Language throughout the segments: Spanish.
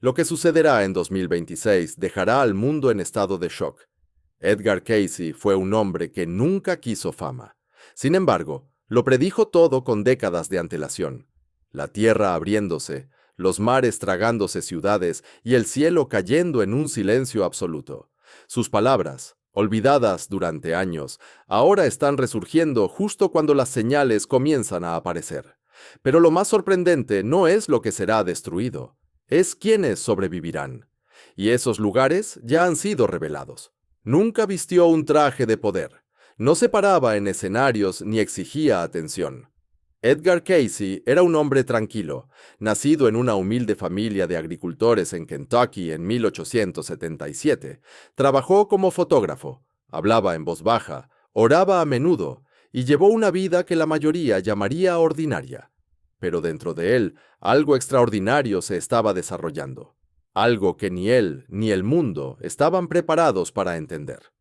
Lo que sucederá en 2026 dejará al mundo en estado de shock. Edgar Cayce fue un hombre que nunca quiso fama. Sin embargo, lo predijo todo con décadas de antelación. La tierra abriéndose, los mares tragándose ciudades y el cielo cayendo en un silencio absoluto. Sus palabras, olvidadas durante años, ahora están resurgiendo justo cuando las señales comienzan a aparecer. Pero lo más sorprendente no es lo que será destruido, es quienes sobrevivirán. Y esos lugares ya han sido revelados. Nunca vistió un traje de poder, no se paraba en escenarios ni exigía atención. Edgar Cayce era un hombre tranquilo, nacido en una humilde familia de agricultores en Kentucky en 1877. Trabajó como fotógrafo, hablaba en voz baja, oraba a menudo y llevó una vida que la mayoría llamaría ordinaria. Pero dentro de él, algo extraordinario se estaba desarrollando, algo que ni él ni el mundo estaban preparados para entender.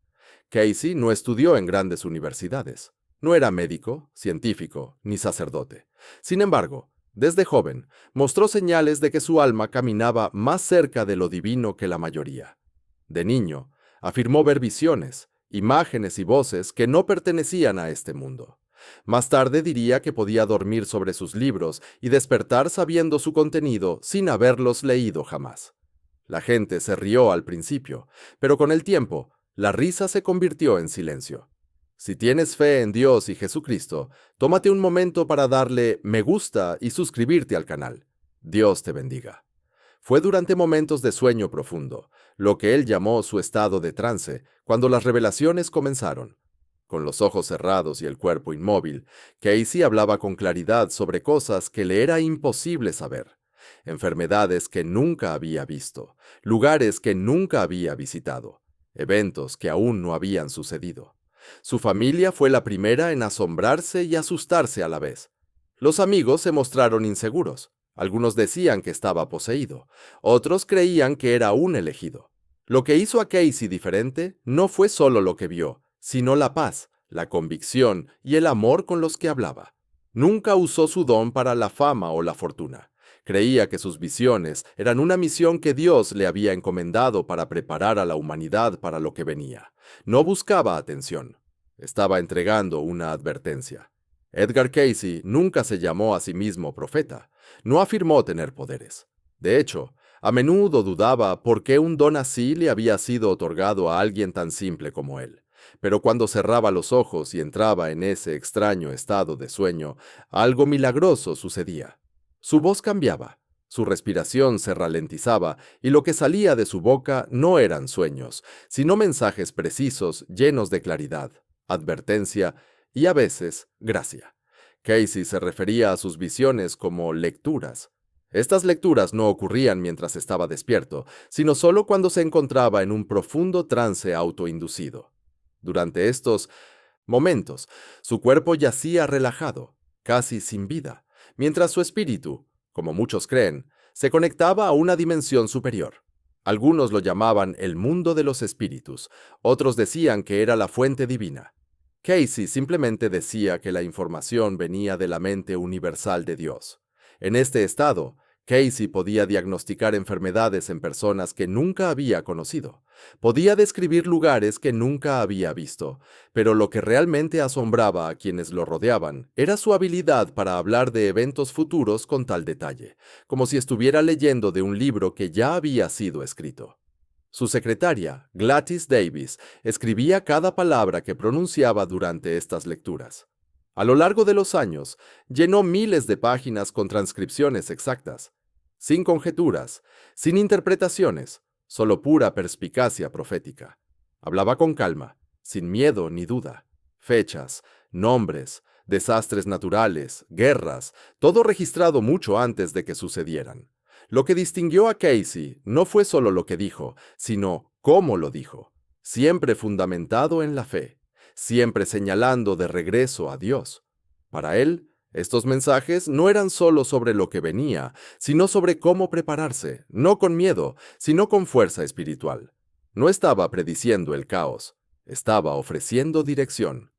Cayce no estudió en grandes universidades. No era médico, científico, ni sacerdote. Sin embargo, desde joven, mostró señales de que su alma caminaba más cerca de lo divino que la mayoría. De niño, afirmó ver visiones, imágenes y voces que no pertenecían a este mundo. Más tarde diría que podía dormir sobre sus libros y despertar sabiendo su contenido sin haberlos leído jamás. La gente se rió al principio, pero con el tiempo, la risa se convirtió en silencio. Si tienes fe en Dios y Jesucristo, tómate un momento para darle me gusta y suscribirte al canal. Dios te bendiga. Fue durante momentos de sueño profundo, lo que él llamó su estado de trance, cuando las revelaciones comenzaron. Con los ojos cerrados y el cuerpo inmóvil, Cayce hablaba con claridad sobre cosas que le era imposible saber. Enfermedades que nunca había visto, lugares que nunca había visitado, eventos que aún no habían sucedido. Su familia fue la primera en asombrarse y asustarse a la vez. Los amigos se mostraron inseguros. Algunos decían que estaba poseído, otros creían que era un elegido. Lo que hizo a Cayce diferente no fue solo lo que vio, sino la paz, la convicción y el amor con los que hablaba. Nunca usó su don para la fama o la fortuna. Creía que sus visiones eran una misión que Dios le había encomendado para preparar a la humanidad para lo que venía. No buscaba atención. Estaba entregando una advertencia. Edgar Cayce nunca se llamó a sí mismo profeta. No afirmó tener poderes. De hecho, a menudo dudaba por qué un don así le había sido otorgado a alguien tan simple como él. Pero cuando cerraba los ojos y entraba en ese extraño estado de sueño, algo milagroso sucedía. Su voz cambiaba, su respiración se ralentizaba y lo que salía de su boca no eran sueños, sino mensajes precisos llenos de claridad, advertencia y a veces gracia. Cayce se refería a sus visiones como lecturas. Estas lecturas no ocurrían mientras estaba despierto, sino solo cuando se encontraba en un profundo trance autoinducido. Durante estos momentos, su cuerpo yacía relajado, casi sin vida, mientras su espíritu, como muchos creen, se conectaba a una dimensión superior. Algunos lo llamaban el mundo de los espíritus, otros decían que era la fuente divina. Cayce simplemente decía que la información venía de la mente universal de Dios. En este estado, Cayce podía diagnosticar enfermedades en personas que nunca había conocido. Podía describir lugares que nunca había visto, pero lo que realmente asombraba a quienes lo rodeaban era su habilidad para hablar de eventos futuros con tal detalle, como si estuviera leyendo de un libro que ya había sido escrito. Su secretaria, Gladys Davis, escribía cada palabra que pronunciaba durante estas lecturas. A lo largo de los años, llenó miles de páginas con transcripciones exactas, sin conjeturas, sin interpretaciones, solo pura perspicacia profética. Hablaba con calma, sin miedo ni duda. Fechas, nombres, desastres naturales, guerras, todo registrado mucho antes de que sucedieran. Lo que distinguió a Cayce no fue solo lo que dijo, sino cómo lo dijo, siempre fundamentado en la fe, siempre señalando de regreso a Dios. Para él, estos mensajes no eran solo sobre lo que venía, sino sobre cómo prepararse, no con miedo, sino con fuerza espiritual. No estaba prediciendo el caos, estaba ofreciendo dirección.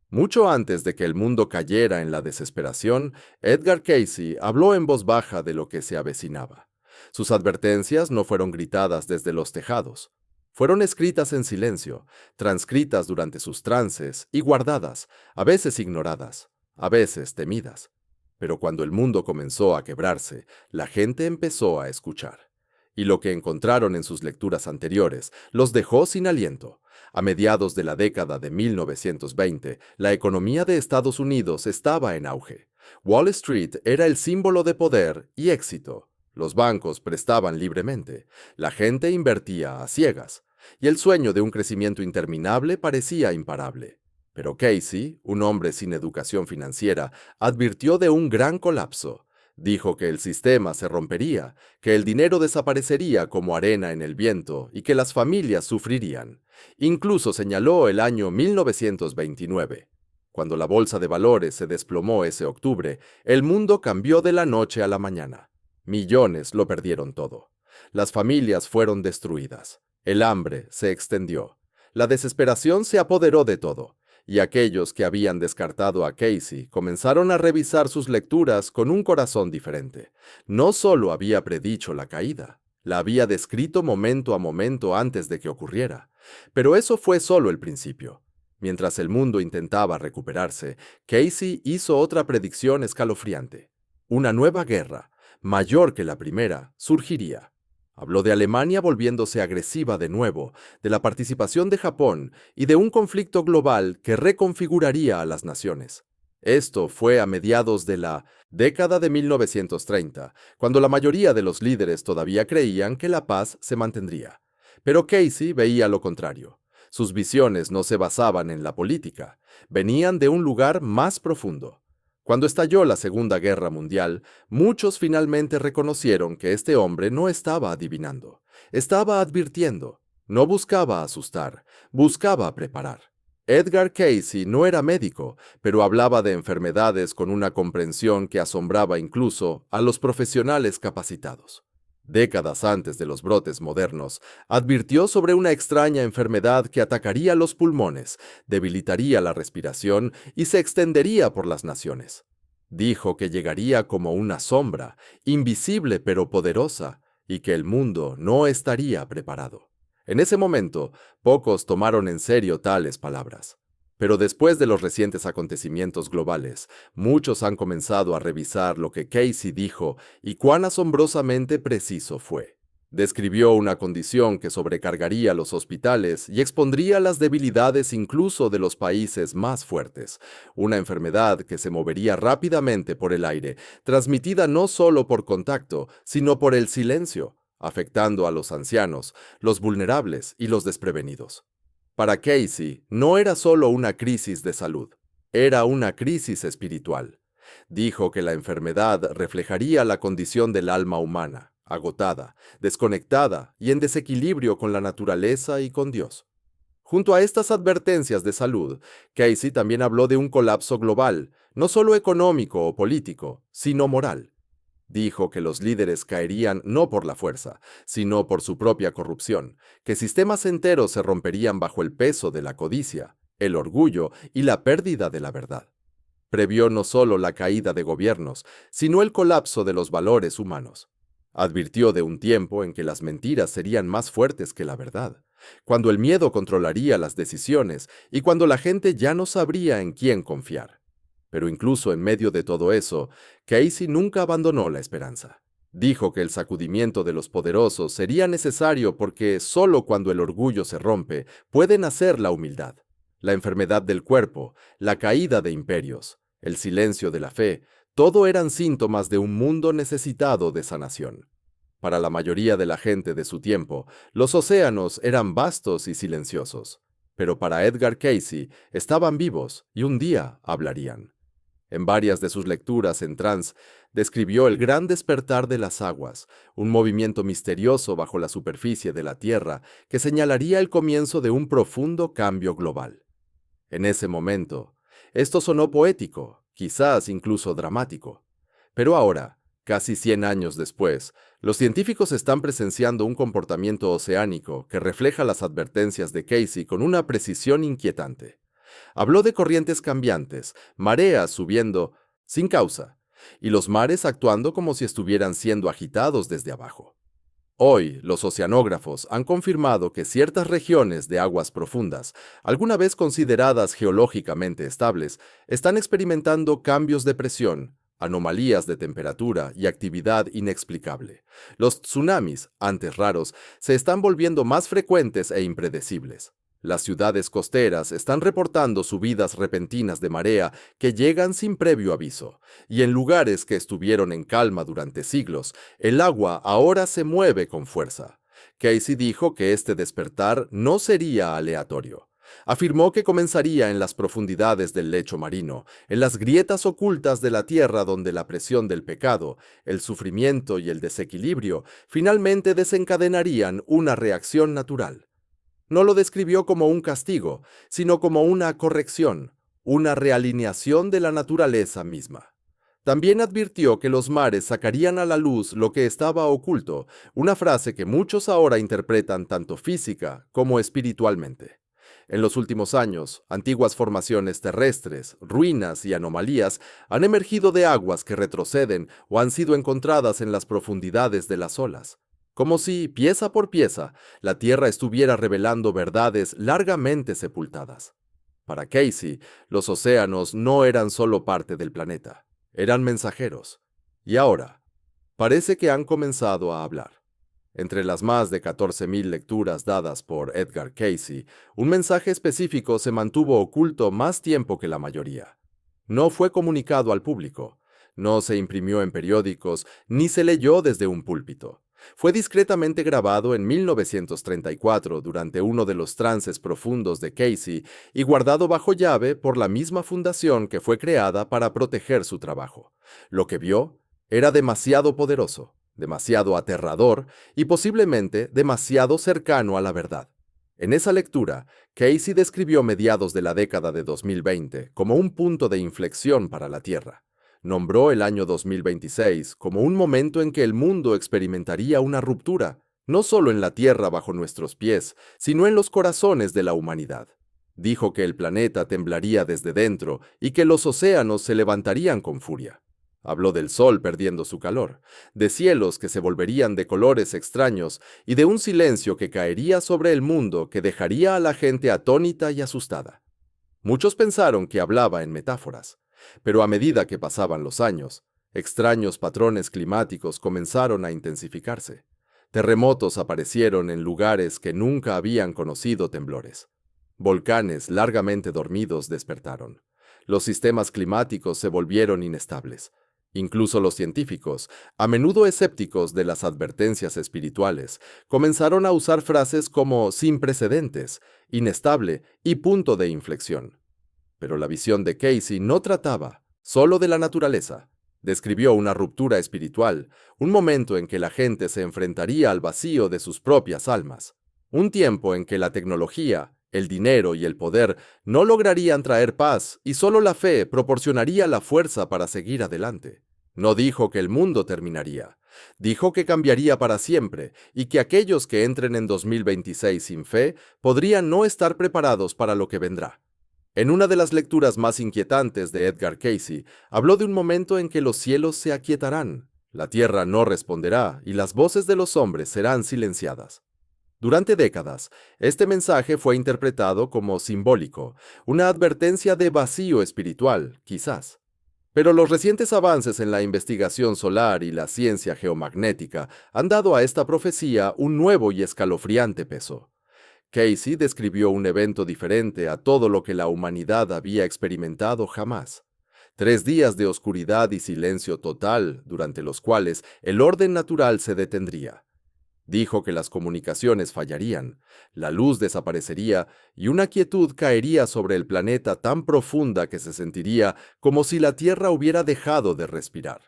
Mucho antes de que el mundo cayera en la desesperación, Edgar Cayce habló en voz baja de lo que se avecinaba. Sus advertencias no fueron gritadas desde los tejados. Fueron escritas en silencio, transcritas durante sus trances y guardadas, a veces ignoradas, a veces temidas. Pero cuando el mundo comenzó a quebrarse, la gente empezó a escuchar. Y lo que encontraron en sus lecturas anteriores los dejó sin aliento. A mediados de la década de 1920, la economía de Estados Unidos estaba en auge. Wall Street era el símbolo de poder y éxito. Los bancos prestaban libremente, la gente invertía a ciegas, y el sueño de un crecimiento interminable parecía imparable. Pero Casey, un hombre sin educación financiera, advirtió de un gran colapso. Dijo que el sistema se rompería, que el dinero desaparecería como arena en el viento y que las familias sufrirían. Incluso señaló el año 1929. Cuando la bolsa de valores se desplomó ese octubre, el mundo cambió de la noche a la mañana. Millones lo perdieron todo. Las familias fueron destruidas. El hambre se extendió. La desesperación se apoderó de todo. Y aquellos que habían descartado a Casey comenzaron a revisar sus lecturas con un corazón diferente. No solo había predicho la caída, la había descrito momento a momento antes de que ocurriera. Pero eso fue solo el principio. Mientras el mundo intentaba recuperarse, Casey hizo otra predicción escalofriante. Una nueva guerra, mayor que la primera, surgiría. Habló de Alemania volviéndose agresiva de nuevo, de la participación de Japón y de un conflicto global que reconfiguraría a las naciones. Esto fue a mediados de la década de 1930, cuando la mayoría de los líderes todavía creían que la paz se mantendría. Pero Casey veía lo contrario. Sus visiones no se basaban en la política, venían de un lugar más profundo. Cuando estalló la Segunda Guerra Mundial, muchos finalmente reconocieron que este hombre no estaba adivinando, estaba advirtiendo, no buscaba asustar, buscaba preparar. Edgar Casey no era médico, pero hablaba de enfermedades con una comprensión que asombraba incluso a los profesionales capacitados. Décadas antes de los brotes modernos, advirtió sobre una extraña enfermedad que atacaría los pulmones, debilitaría la respiración y se extendería por las naciones. Dijo que llegaría como una sombra, invisible pero poderosa, y que el mundo no estaría preparado. En ese momento, pocos tomaron en serio tales palabras. Pero después de los recientes acontecimientos globales, muchos han comenzado a revisar lo que Casey dijo y cuán asombrosamente preciso fue. Describió una condición que sobrecargaría los hospitales y expondría las debilidades incluso de los países más fuertes, una enfermedad que se movería rápidamente por el aire, transmitida no solo por contacto, sino por el silencio, afectando a los ancianos, los vulnerables y los desprevenidos. Para Casey, no era solo una crisis de salud, era una crisis espiritual. Dijo que la enfermedad reflejaría la condición del alma humana, agotada, desconectada y en desequilibrio con la naturaleza y con Dios. Junto a estas advertencias de salud, Casey también habló de un colapso global, no solo económico o político, sino moral. Dijo que los líderes caerían no por la fuerza, sino por su propia corrupción, que sistemas enteros se romperían bajo el peso de la codicia, el orgullo y la pérdida de la verdad. Previó no solo la caída de gobiernos, sino el colapso de los valores humanos. Advirtió de un tiempo en que las mentiras serían más fuertes que la verdad, cuando el miedo controlaría las decisiones y cuando la gente ya no sabría en quién confiar. Pero incluso en medio de todo eso, Casey nunca abandonó la esperanza. Dijo que el sacudimiento de los poderosos sería necesario porque solo cuando el orgullo se rompe puede nacer la humildad. La enfermedad del cuerpo, la caída de imperios, el silencio de la fe, todo eran síntomas de un mundo necesitado de sanación. Para la mayoría de la gente de su tiempo, los océanos eran vastos y silenciosos, pero para Edgar Casey estaban vivos y un día hablarían. En varias de sus lecturas en trance, describió el gran despertar de las aguas, un movimiento misterioso bajo la superficie de la Tierra que señalaría el comienzo de un profundo cambio global. En ese momento, esto sonó poético, quizás incluso dramático. Pero ahora, casi 100 años después, los científicos están presenciando un comportamiento oceánico que refleja las advertencias de Casey con una precisión inquietante. Habló de corrientes cambiantes, mareas subiendo sin causa, y los mares actuando como si estuvieran siendo agitados desde abajo. Hoy, los oceanógrafos han confirmado que ciertas regiones de aguas profundas, alguna vez consideradas geológicamente estables, están experimentando cambios de presión, anomalías de temperatura y actividad inexplicable. Los tsunamis, antes raros, se están volviendo más frecuentes e impredecibles. Las ciudades costeras están reportando subidas repentinas de marea que llegan sin previo aviso, y en lugares que estuvieron en calma durante siglos, el agua ahora se mueve con fuerza. Casey dijo que este despertar no sería aleatorio. Afirmó que comenzaría en las profundidades del lecho marino, en las grietas ocultas de la tierra donde la presión del pecado, el sufrimiento y el desequilibrio finalmente desencadenarían una reacción natural. No lo describió como un castigo, sino como una corrección, una realineación de la naturaleza misma. También advirtió que los mares sacarían a la luz lo que estaba oculto, una frase que muchos ahora interpretan tanto física como espiritualmente. En los últimos años, antiguas formaciones terrestres, ruinas y anomalías han emergido de aguas que retroceden o han sido encontradas en las profundidades de las olas. Como si, pieza por pieza, la Tierra estuviera revelando verdades largamente sepultadas. Para Casey, los océanos no eran solo parte del planeta, eran mensajeros. Y ahora, parece que han comenzado a hablar. Entre las más de 14,000 lecturas dadas por Edgar Casey, un mensaje específico se mantuvo oculto más tiempo que la mayoría. No fue comunicado al público, no se imprimió en periódicos, ni se leyó desde un púlpito. Fue discretamente grabado en 1934 durante uno de los trances profundos de Casey y guardado bajo llave por la misma fundación que fue creada para proteger su trabajo. Lo que vio era demasiado poderoso, demasiado aterrador y posiblemente demasiado cercano a la verdad. En esa lectura, Casey describió mediados de la década de 2020 como un punto de inflexión para la Tierra. Nombró el año 2026 como un momento en que el mundo experimentaría una ruptura, no solo en la tierra bajo nuestros pies, sino en los corazones de la humanidad. Dijo que el planeta temblaría desde dentro y que los océanos se levantarían con furia. Habló del sol perdiendo su calor, de cielos que se volverían de colores extraños y de un silencio que caería sobre el mundo que dejaría a la gente atónita y asustada. Muchos pensaron que hablaba en metáforas. Pero a medida que pasaban los años, extraños patrones climáticos comenzaron a intensificarse. Terremotos aparecieron en lugares que nunca habían conocido temblores. Volcanes largamente dormidos despertaron. Los sistemas climáticos se volvieron inestables. Incluso los científicos, a menudo escépticos de las advertencias espirituales, comenzaron a usar frases como sin precedentes, inestable y punto de inflexión. Pero la visión de Casey no trataba solo de la naturaleza. Describió una ruptura espiritual, un momento en que la gente se enfrentaría al vacío de sus propias almas. Un tiempo en que la tecnología, el dinero y el poder no lograrían traer paz y solo la fe proporcionaría la fuerza para seguir adelante. No dijo que el mundo terminaría. Dijo que cambiaría para siempre y que aquellos que entren en 2026 sin fe podrían no estar preparados para lo que vendrá. En una de las lecturas más inquietantes de Edgar Casey, habló de un momento en que los cielos se aquietarán, la tierra no responderá y las voces de los hombres serán silenciadas. Durante décadas, este mensaje fue interpretado como simbólico, una advertencia de vacío espiritual, quizás. Pero los recientes avances en la investigación solar y la ciencia geomagnética han dado a esta profecía un nuevo y escalofriante peso. Casey describió un evento diferente a todo lo que la humanidad había experimentado jamás. 3 días de oscuridad y silencio total, durante los cuales el orden natural se detendría. Dijo que las comunicaciones fallarían, la luz desaparecería y una quietud caería sobre el planeta tan profunda que se sentiría como si la Tierra hubiera dejado de respirar.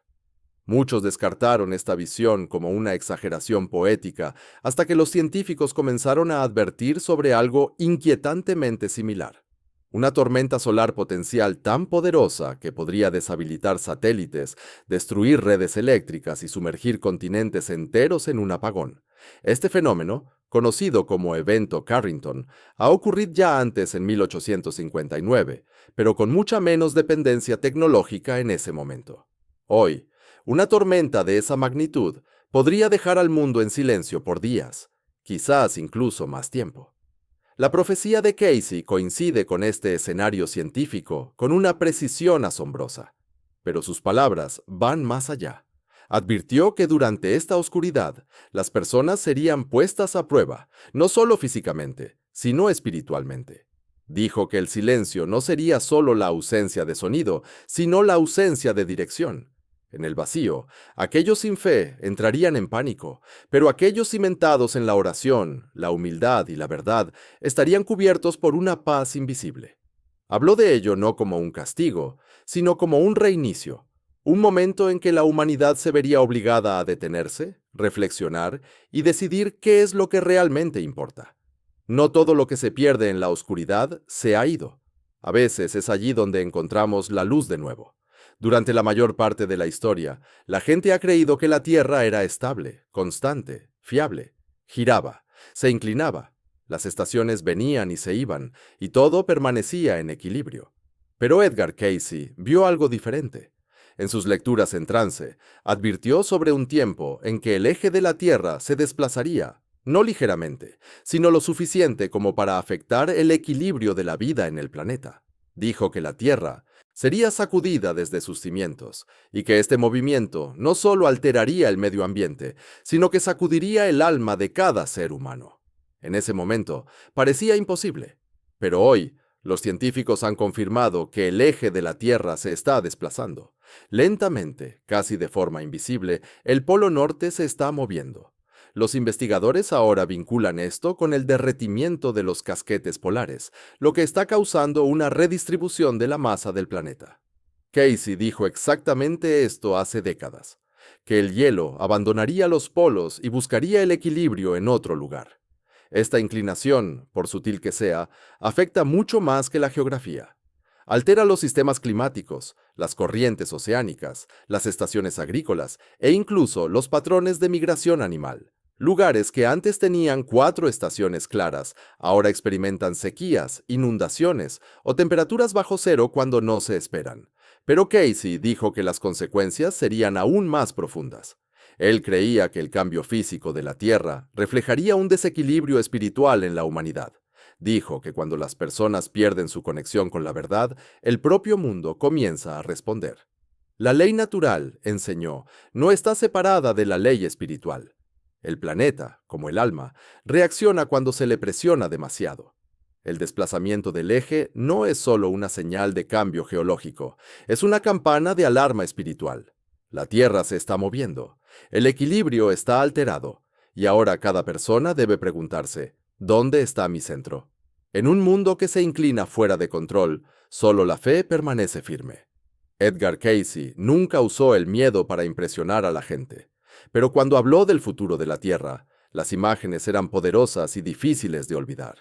Muchos descartaron esta visión como una exageración poética hasta que los científicos comenzaron a advertir sobre algo inquietantemente similar. Una tormenta solar potencial tan poderosa que podría deshabilitar satélites, destruir redes eléctricas y sumergir continentes enteros en un apagón. Este fenómeno, conocido como evento Carrington, ha ocurrido ya antes en 1859, pero con mucha menos dependencia tecnológica en ese momento. Hoy, una tormenta de esa magnitud podría dejar al mundo en silencio por días, quizás incluso más tiempo. La profecía de Casey coincide con este escenario científico con una precisión asombrosa, pero sus palabras van más allá. Advirtió que durante esta oscuridad, las personas serían puestas a prueba, no solo físicamente, sino espiritualmente. Dijo que el silencio no sería solo la ausencia de sonido, sino la ausencia de dirección. En el vacío, aquellos sin fe entrarían en pánico, pero aquellos cimentados en la oración, la humildad y la verdad estarían cubiertos por una paz invisible. Habló de ello no como un castigo, sino como un reinicio, un momento en que la humanidad se vería obligada a detenerse, reflexionar y decidir qué es lo que realmente importa. No todo lo que se pierde en la oscuridad se ha ido. A veces es allí donde encontramos la luz de nuevo. Durante la mayor parte de la historia, la gente ha creído que la Tierra era estable, constante, fiable. Giraba, se inclinaba, las estaciones venían y se iban, y todo permanecía en equilibrio. Pero Edgar Casey vio algo diferente. En sus lecturas en trance, advirtió sobre un tiempo en que el eje de la Tierra se desplazaría, no ligeramente, sino lo suficiente como para afectar el equilibrio de la vida en el planeta. Dijo que la Tierra sería sacudida desde sus cimientos, y que este movimiento no solo alteraría el medio ambiente, sino que sacudiría el alma de cada ser humano. En ese momento, parecía imposible, pero hoy, los científicos han confirmado que el eje de la Tierra se está desplazando. Lentamente, casi de forma invisible, el polo norte se está moviendo. Los investigadores ahora vinculan esto con el derretimiento de los casquetes polares, lo que está causando una redistribución de la masa del planeta. Casey dijo exactamente esto hace décadas, que el hielo abandonaría los polos y buscaría el equilibrio en otro lugar. Esta inclinación, por sutil que sea, afecta mucho más que la geografía. Altera los sistemas climáticos, las corrientes oceánicas, las estaciones agrícolas e incluso los patrones de migración animal. Lugares que antes tenían 4 estaciones claras, ahora experimentan sequías, inundaciones o temperaturas bajo cero cuando no se esperan. Pero Casey dijo que las consecuencias serían aún más profundas. Él creía que el cambio físico de la Tierra reflejaría un desequilibrio espiritual en la humanidad. Dijo que cuando las personas pierden su conexión con la verdad, el propio mundo comienza a responder. La ley natural, enseñó, no está separada de la ley espiritual. El planeta, como el alma, reacciona cuando se le presiona demasiado. El desplazamiento del eje no es solo una señal de cambio geológico, es una campana de alarma espiritual. La Tierra se está moviendo, el equilibrio está alterado, y ahora cada persona debe preguntarse, ¿dónde está mi centro? En un mundo que se inclina fuera de control, solo la fe permanece firme. Edgar Casey nunca usó el miedo para impresionar a la gente. Pero cuando habló del futuro de la Tierra, las imágenes eran poderosas y difíciles de olvidar.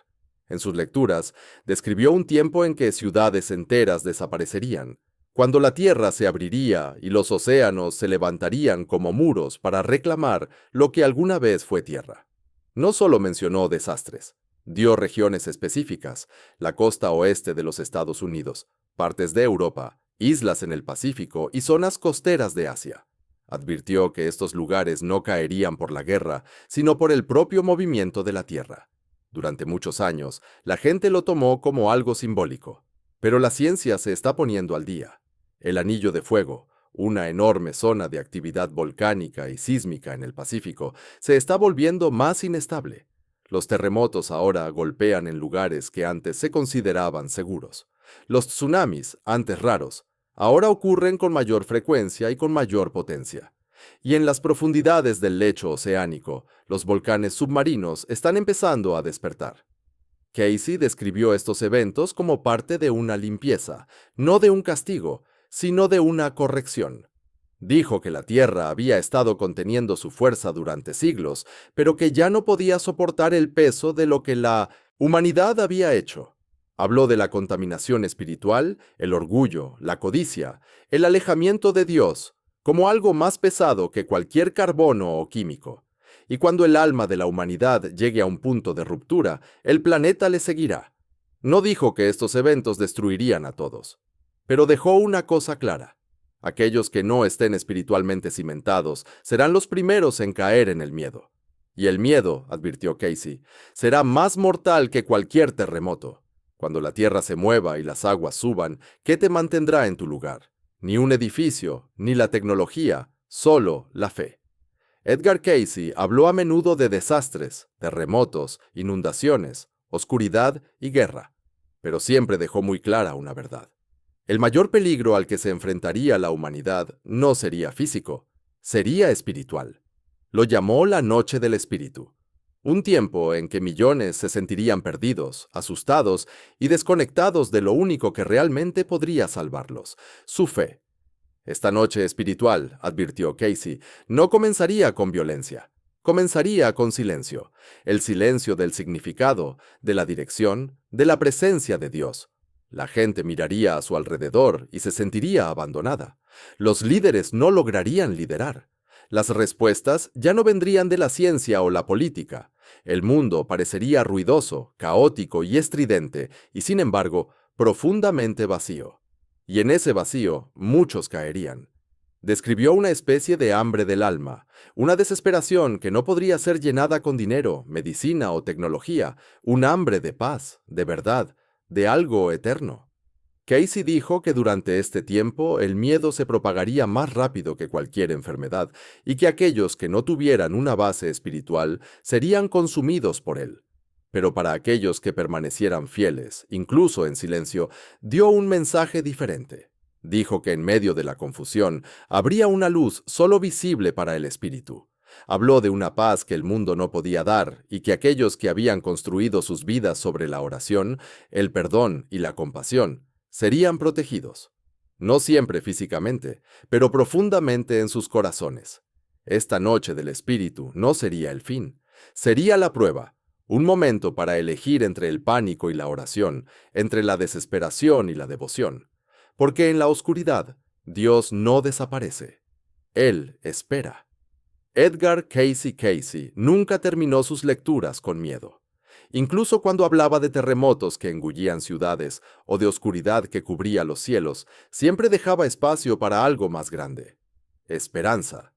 En sus lecturas, describió un tiempo en que ciudades enteras desaparecerían, cuando la Tierra se abriría y los océanos se levantarían como muros para reclamar lo que alguna vez fue tierra. No solo mencionó desastres, dio regiones específicas, la costa oeste de los Estados Unidos, partes de Europa, islas en el Pacífico y zonas costeras de Asia. Advirtió que estos lugares no caerían por la guerra, sino por el propio movimiento de la Tierra. Durante muchos años, la gente lo tomó como algo simbólico, pero la ciencia se está poniendo al día. El Anillo de Fuego, una enorme zona de actividad volcánica y sísmica en el Pacífico, se está volviendo más inestable. Los terremotos ahora golpean en lugares que antes se consideraban seguros. Los tsunamis, antes raros, ahora ocurren con mayor frecuencia y con mayor potencia. Y en las profundidades del lecho oceánico, los volcanes submarinos están empezando a despertar. Casey describió estos eventos como parte de una limpieza, no de un castigo, sino de una corrección. Dijo que la Tierra había estado conteniendo su fuerza durante siglos, pero que ya no podía soportar el peso de lo que la humanidad había hecho. Habló de la contaminación espiritual, el orgullo, la codicia, el alejamiento de Dios, como algo más pesado que cualquier carbono o químico. Y cuando el alma de la humanidad llegue a un punto de ruptura, el planeta le seguirá. No dijo que estos eventos destruirían a todos, pero dejó una cosa clara. Aquellos que no estén espiritualmente cimentados serán los primeros en caer en el miedo. Y el miedo, advirtió Casey, será más mortal que cualquier terremoto. Cuando la tierra se mueva y las aguas suban, ¿qué te mantendrá en tu lugar? Ni un edificio, ni la tecnología, solo la fe. Edgar Casey habló a menudo de desastres, terremotos, inundaciones, oscuridad y guerra, pero siempre dejó muy clara una verdad. El mayor peligro al que se enfrentaría la humanidad no sería físico, sería espiritual. Lo llamó la Noche del Espíritu, un tiempo en que millones se sentirían perdidos, asustados y desconectados de lo único que realmente podría salvarlos, su fe. Esta noche espiritual, advirtió Casey, no comenzaría con violencia, comenzaría con silencio, el silencio del significado, de la dirección, de la presencia de Dios. La gente miraría a su alrededor y se sentiría abandonada. Los líderes no lograrían liderar. Las respuestas ya no vendrían de la ciencia o la política. El mundo parecería ruidoso, caótico y estridente, y sin embargo, profundamente vacío. Y en ese vacío, muchos caerían. Describió una especie de hambre del alma, una desesperación que no podría ser llenada con dinero, medicina o tecnología, un hambre de paz, de verdad, de algo eterno. Casey dijo que durante este tiempo el miedo se propagaría más rápido que cualquier enfermedad y que aquellos que no tuvieran una base espiritual serían consumidos por él. Pero para aquellos que permanecieran fieles, incluso en silencio, dio un mensaje diferente. Dijo que en medio de la confusión habría una luz solo visible para el espíritu. Habló de una paz que el mundo no podía dar y que aquellos que habían construido sus vidas sobre la oración, el perdón y la compasión, serían protegidos. No siempre físicamente, pero profundamente en sus corazones. Esta noche del espíritu no sería el fin, sería la prueba. Un momento para elegir entre el pánico y la oración, entre la desesperación y la devoción. Porque en la oscuridad, Dios no desaparece. Él espera. Edgar Casey nunca terminó sus lecturas con miedo. Incluso cuando hablaba de terremotos que engullían ciudades o de oscuridad que cubría los cielos, siempre dejaba espacio para algo más grande. Esperanza.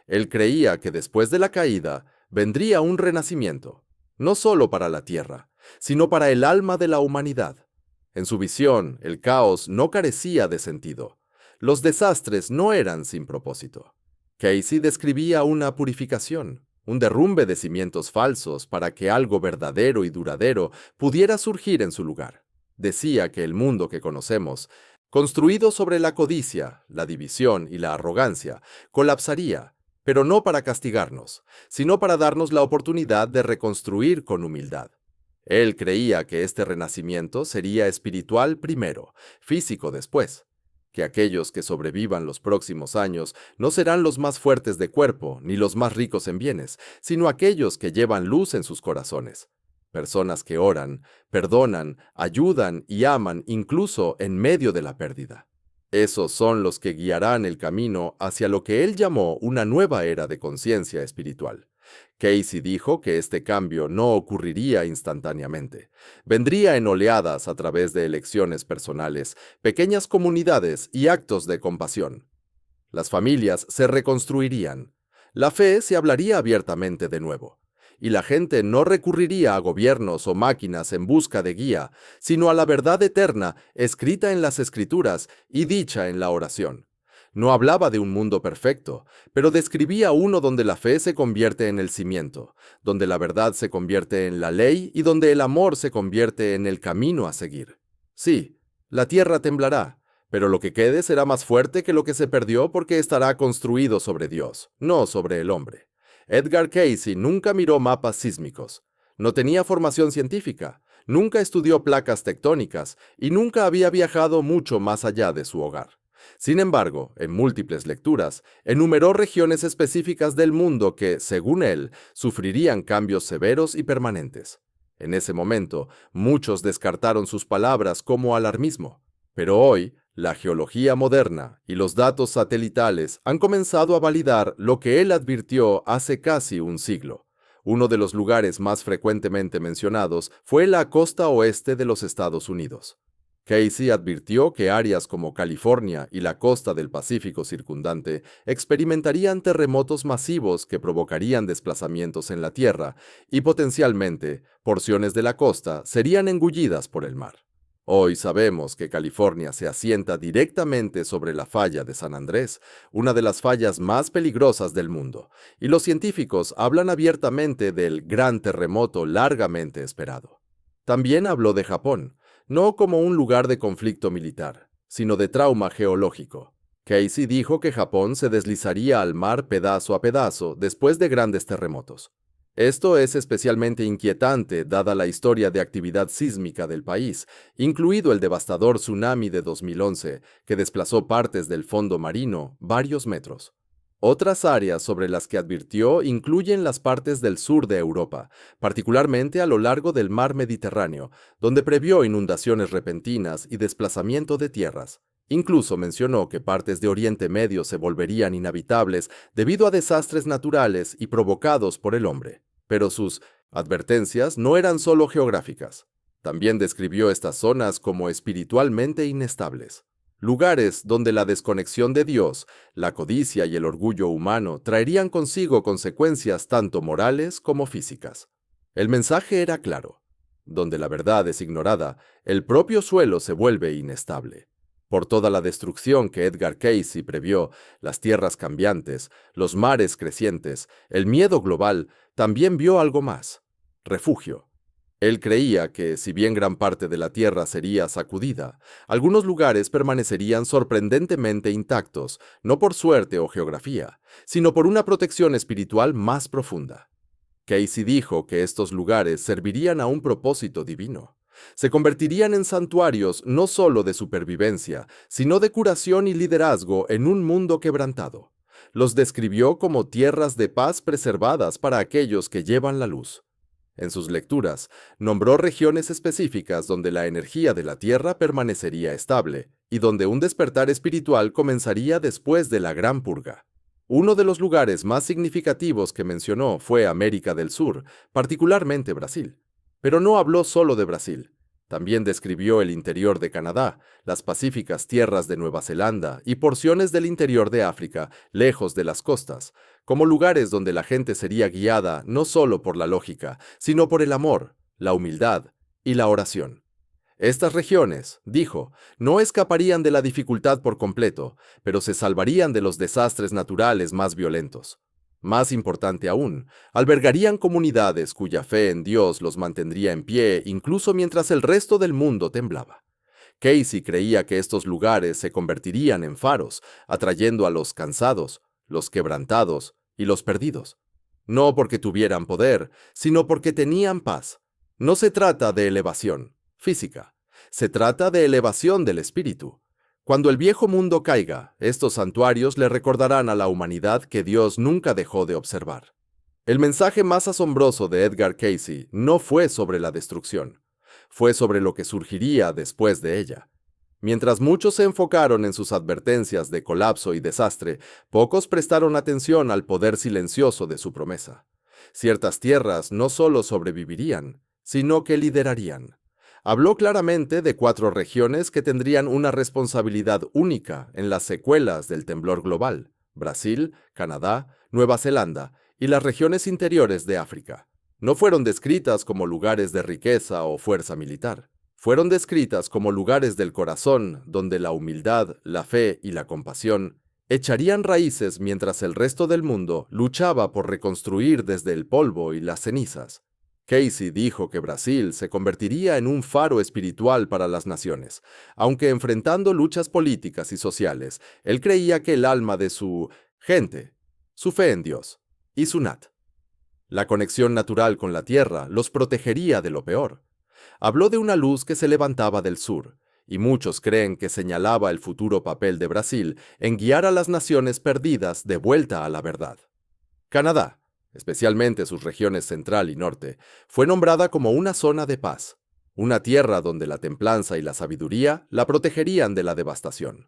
Él creía que después de la caída vendría un renacimiento. No solo para la tierra, sino para el alma de la humanidad. En su visión, el caos no carecía de sentido. Los desastres no eran sin propósito. Casey describía una purificación, un derrumbe de cimientos falsos para que algo verdadero y duradero pudiera surgir en su lugar. Decía que el mundo que conocemos, construido sobre la codicia, la división y la arrogancia, colapsaría, pero no para castigarnos, sino para darnos la oportunidad de reconstruir con humildad. Él creía que este renacimiento sería espiritual primero, físico después, que aquellos que sobrevivan los próximos años no serán los más fuertes de cuerpo ni los más ricos en bienes, sino aquellos que llevan luz en sus corazones. Personas que oran, perdonan, ayudan y aman incluso en medio de la pérdida. Esos son los que guiarán el camino hacia lo que él llamó una nueva era de conciencia espiritual. Casey dijo que este cambio no ocurriría instantáneamente. Vendría en oleadas a través de elecciones personales, pequeñas comunidades y actos de compasión. Las familias se reconstruirían. La fe se hablaría abiertamente de nuevo. Y la gente no recurriría a gobiernos o máquinas en busca de guía, sino a la verdad eterna escrita en las Escrituras y dicha en la oración. No hablaba de un mundo perfecto, pero describía uno donde la fe se convierte en el cimiento, donde la verdad se convierte en la ley y donde el amor se convierte en el camino a seguir. Sí, la tierra temblará, pero lo que quede será más fuerte que lo que se perdió porque estará construido sobre Dios, no sobre el hombre. Edgar Casey nunca miró mapas sísmicos, no tenía formación científica, nunca estudió placas tectónicas y nunca había viajado mucho más allá de su hogar. Sin embargo, en múltiples lecturas, enumeró regiones específicas del mundo que, según él, sufrirían cambios severos y permanentes. En ese momento, muchos descartaron sus palabras como alarmismo, pero hoy, la geología moderna y los datos satelitales han comenzado a validar lo que él advirtió hace casi un siglo. Uno de los lugares más frecuentemente mencionados fue la costa oeste de los Estados Unidos. Casey advirtió que áreas como California y la costa del Pacífico circundante experimentarían terremotos masivos que provocarían desplazamientos en la Tierra y potencialmente porciones de la costa serían engullidas por el mar. Hoy sabemos que California se asienta directamente sobre la falla de San Andrés, una de las fallas más peligrosas del mundo, y los científicos hablan abiertamente del gran terremoto largamente esperado. También habló de Japón, no como un lugar de conflicto militar, sino de trauma geológico. Casey dijo que Japón se deslizaría al mar pedazo a pedazo después de grandes terremotos. Esto es especialmente inquietante dada la historia de actividad sísmica del país, incluido el devastador tsunami de 2011, que desplazó partes del fondo marino varios metros. Otras áreas sobre las que advirtió incluyen las partes del sur de Europa, particularmente a lo largo del mar Mediterráneo, donde previó inundaciones repentinas y desplazamiento de tierras. Incluso mencionó que partes de Oriente Medio se volverían inhabitables debido a desastres naturales y provocados por el hombre. Pero sus advertencias no eran solo geográficas. También describió estas zonas como espiritualmente inestables. Lugares donde la desconexión de Dios, la codicia y el orgullo humano traerían consigo consecuencias tanto morales como físicas. El mensaje era claro. Donde la verdad es ignorada, el propio suelo se vuelve inestable. Por toda la destrucción que Edgar Casey previó, las tierras cambiantes, los mares crecientes, el miedo global, también vio algo más: refugio. Él creía que, si bien gran parte de la tierra sería sacudida, algunos lugares permanecerían sorprendentemente intactos, no por suerte o geografía, sino por una protección espiritual más profunda. Casey dijo que estos lugares servirían a un propósito divino. Se convertirían en santuarios no solo de supervivencia, sino de curación y liderazgo en un mundo quebrantado. Los describió como tierras de paz preservadas para aquellos que llevan la luz. En sus lecturas, nombró regiones específicas donde la energía de la tierra permanecería estable y donde un despertar espiritual comenzaría después de la Gran Purga. Uno de los lugares más significativos que mencionó fue América del Sur, particularmente Brasil. Pero no habló solo de Brasil. También describió el interior de Canadá, las pacíficas tierras de Nueva Zelanda y porciones del interior de África, lejos de las costas, como lugares donde la gente sería guiada no solo por la lógica, sino por el amor, la humildad y la oración. Estas regiones, dijo, no escaparían de la dificultad por completo, pero se salvarían de los desastres naturales más violentos. Más importante aún, albergarían comunidades cuya fe en Dios los mantendría en pie incluso mientras el resto del mundo temblaba. Casey creía que estos lugares se convertirían en faros, atrayendo a los cansados, los quebrantados y los perdidos. No porque tuvieran poder, sino porque tenían paz. No se trata de elevación física, se trata de elevación del espíritu. Cuando el viejo mundo caiga, estos santuarios le recordarán a la humanidad que Dios nunca dejó de observar. El mensaje más asombroso de Edgar Casey no fue sobre la destrucción, fue sobre lo que surgiría después de ella. Mientras muchos se enfocaron en sus advertencias de colapso y desastre, pocos prestaron atención al poder silencioso de su promesa. Ciertas tierras no solo sobrevivirían, sino que liderarían. Habló claramente de 4 regiones que tendrían una responsabilidad única en las secuelas del temblor global: Brasil, Canadá, Nueva Zelanda y las regiones interiores de África. No fueron descritas como lugares de riqueza o fuerza militar. Fueron descritas como lugares del corazón donde la humildad, la fe y la compasión echarían raíces mientras el resto del mundo luchaba por reconstruir desde el polvo y las cenizas. Casey dijo que Brasil se convertiría en un faro espiritual para las naciones, aunque enfrentando luchas políticas y sociales, él creía que el alma de su gente, su fe en Dios y su la conexión natural con la tierra, los protegería de lo peor. Habló de una luz que se levantaba del sur, y muchos creen que señalaba el futuro papel de Brasil en guiar a las naciones perdidas de vuelta a la verdad. Canadá, especialmente sus regiones central y norte, fue nombrada como una zona de paz, una tierra donde la templanza y la sabiduría la protegerían de la devastación.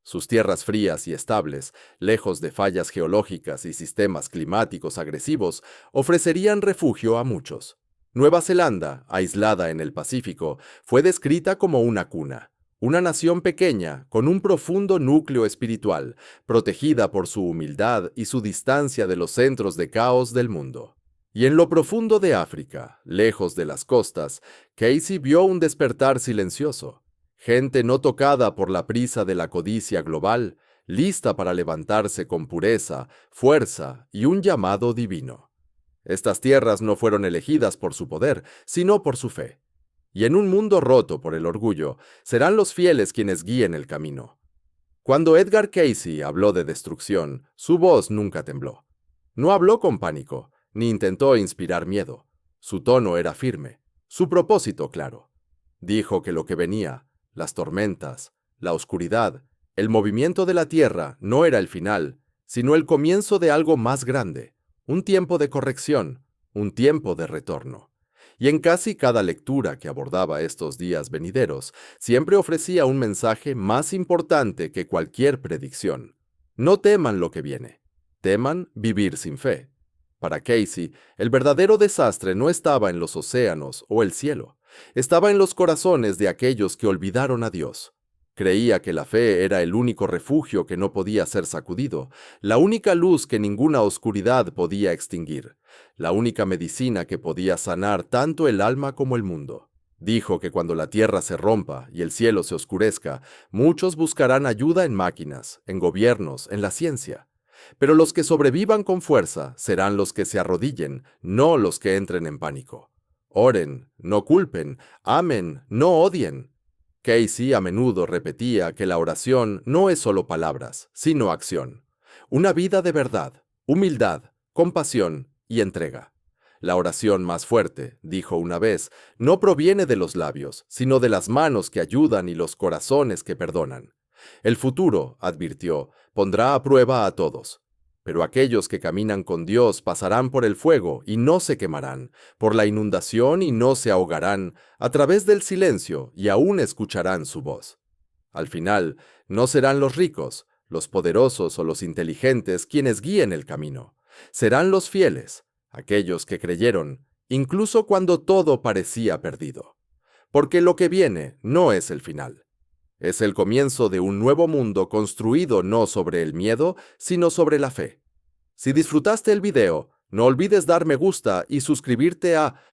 Sus tierras frías y estables, lejos de fallas geológicas y sistemas climáticos agresivos, ofrecerían refugio a muchos. Nueva Zelanda, aislada en el Pacífico, fue descrita como una cuna, una nación pequeña con un profundo núcleo espiritual, protegida por su humildad y su distancia de los centros de caos del mundo. Y en lo profundo de África, lejos de las costas, Casey vio un despertar silencioso. Gente no tocada por la prisa de la codicia global, lista para levantarse con pureza, fuerza y un llamado divino. Estas tierras no fueron elegidas por su poder, sino por su fe. Y en un mundo roto por el orgullo, serán los fieles quienes guíen el camino. Cuando Edgar Casey habló de destrucción, su voz nunca tembló. No habló con pánico, ni intentó inspirar miedo. Su tono era firme, su propósito claro. Dijo que lo que venía, las tormentas, la oscuridad, el movimiento de la tierra no era el final, sino el comienzo de algo más grande, un tiempo de corrección, un tiempo de retorno. Y en casi cada lectura que abordaba estos días venideros, siempre ofrecía un mensaje más importante que cualquier predicción. No teman lo que viene, teman vivir sin fe. Para Casey, el verdadero desastre no estaba en los océanos o el cielo, estaba en los corazones de aquellos que olvidaron a Dios. Creía que la fe era el único refugio que no podía ser sacudido, la única luz que ninguna oscuridad podía extinguir, la única medicina que podía sanar tanto el alma como el mundo. Dijo que cuando la tierra se rompa y el cielo se oscurezca, muchos buscarán ayuda en máquinas, en gobiernos, en la ciencia. Pero los que sobrevivan con fuerza serán los que se arrodillen, no los que entren en pánico. Oren, no culpen, amen, no odien. Casey a menudo repetía que la oración no es solo palabras, sino acción. Una vida de verdad, humildad, compasión y entrega. La oración más fuerte, dijo una vez, no proviene de los labios, sino de las manos que ayudan y los corazones que perdonan. El futuro, advirtió, pondrá a prueba a todos. Pero aquellos que caminan con Dios pasarán por el fuego y no se quemarán, por la inundación y no se ahogarán, a través del silencio y aún escucharán su voz. Al final, no serán los ricos, los poderosos o los inteligentes quienes guíen el camino. Serán los fieles, aquellos que creyeron, incluso cuando todo parecía perdido. Porque lo que viene no es el final. Es el comienzo de un nuevo mundo construido no sobre el miedo, sino sobre la fe. Si disfrutaste el video, no olvides dar me gusta y suscribirte a